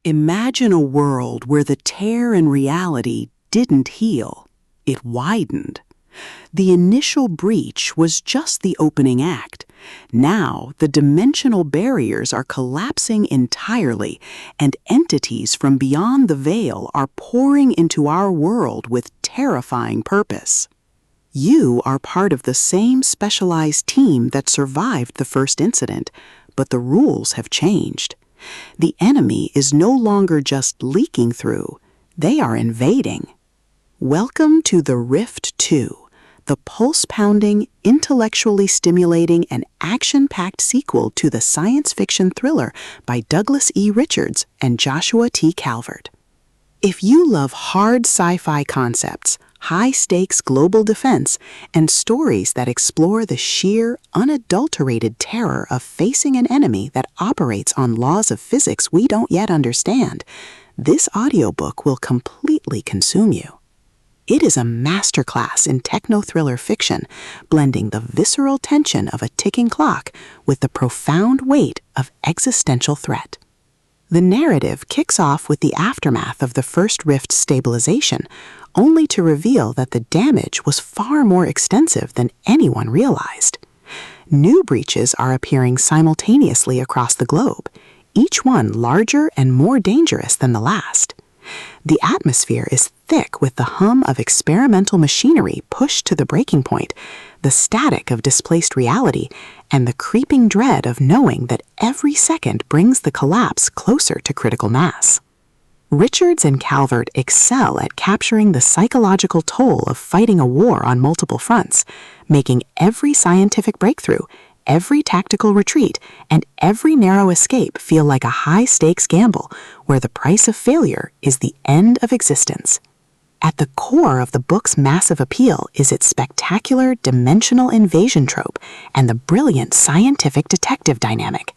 Imagine a world where the tear in reality didn't heal, it widened. The initial breach was just the opening act. Now, the dimensional barriers are collapsing entirely, and entities from beyond the veil are pouring into our world with terrifying purpose. You are part of the same specialized team that survived the first incident, but the rules have changed. The enemy is no longer just leaking through, they are invading. Welcome to The Rift 2, the pulse-pounding, intellectually stimulating, and action-packed sequel to the science fiction thriller by Douglas E. Richards and Joshua T. Calvert. If you love hard sci-fi concepts, high-stakes global defense, and stories that explore the sheer, unadulterated terror of facing an enemy that operates on laws of physics we don't yet understand, this audiobook will completely consume you. It is a masterclass in techno-thriller fiction, blending the visceral tension of a ticking clock with the profound weight of existential threat. The narrative kicks off with the aftermath of the first rift's stabilization, only to reveal that the damage was far more extensive than anyone realized. New breaches are appearing simultaneously across the globe, each one larger and more dangerous than the last. The atmosphere is thick with the hum of experimental machinery pushed to the breaking point, the static of displaced reality, and the creeping dread of knowing that every second brings the collapse closer to critical mass. Richards and Calvert excel at capturing the psychological toll of fighting a war on multiple fronts, making every scientific breakthrough, every tactical retreat, and every narrow escape feel like a high-stakes gamble where the price of failure is the end of existence. At the core of the book's massive appeal is its spectacular dimensional invasion trope and the brilliant scientific detective dynamic.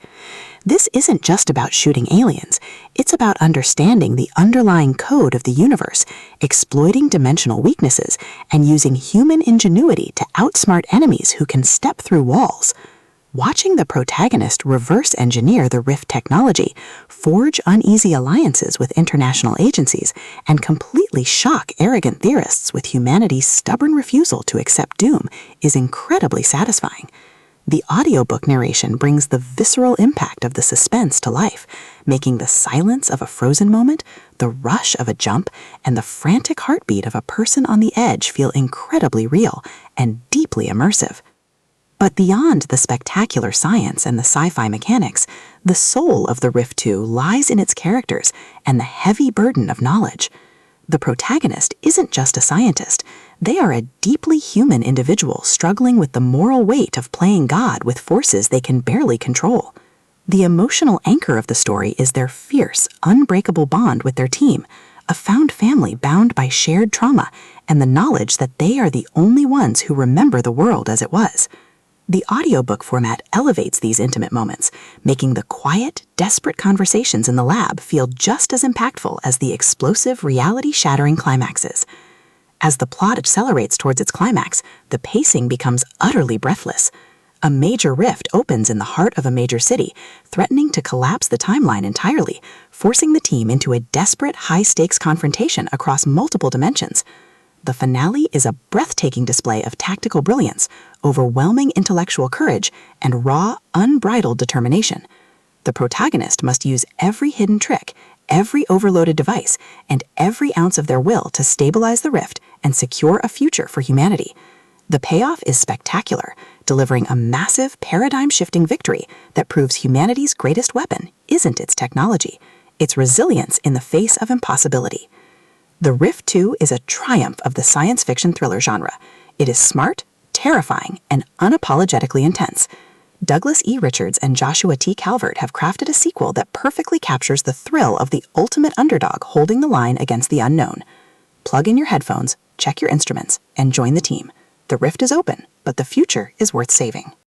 This isn't just about shooting aliens, it's about understanding the underlying code of the universe, exploiting dimensional weaknesses, and using human ingenuity to outsmart enemies who can step through walls. Watching the protagonist reverse engineer the Rift technology, forge uneasy alliances with international agencies, and completely shock arrogant theorists with humanity's stubborn refusal to accept doom is incredibly satisfying. The audiobook narration brings the visceral impact of the suspense to life, making the silence of a frozen moment, the rush of a jump, and the frantic heartbeat of a person on the edge feel incredibly real and deeply immersive. But beyond the spectacular science and the sci-fi mechanics, the soul of The Rift 2 lies in its characters and the heavy burden of knowledge. The protagonist isn't just a scientist. They are a deeply human individual struggling with the moral weight of playing God with forces they can barely control. The emotional anchor of the story is their fierce, unbreakable bond with their team, a found family bound by shared trauma, and the knowledge that they are the only ones who remember the world as it was. The audiobook format elevates these intimate moments, making the quiet, desperate conversations in the lab feel just as impactful as the explosive, reality-shattering climaxes. As the plot accelerates towards its climax, the pacing becomes utterly breathless. A major rift opens in the heart of a major city, threatening to collapse the timeline entirely, forcing the team into a desperate, high-stakes confrontation across multiple dimensions. The finale is a breathtaking display of tactical brilliance, overwhelming intellectual courage, and raw, unbridled determination. The protagonist must use every hidden trick, every overloaded device, and every ounce of their will to stabilize the rift and secure a future for humanity. The payoff is spectacular, delivering a massive, paradigm-shifting victory that proves humanity's greatest weapon isn't its technology, its resilience in the face of impossibility. The Rift 2 is a triumph of the science fiction thriller genre. It is smart, terrifying, and unapologetically intense. Douglas E. Richards and Joshua T. Calvert have crafted a sequel that perfectly captures the thrill of the ultimate underdog holding the line against the unknown. Plug in your headphones, check your instruments, and join the team. The rift is open, but the future is worth saving.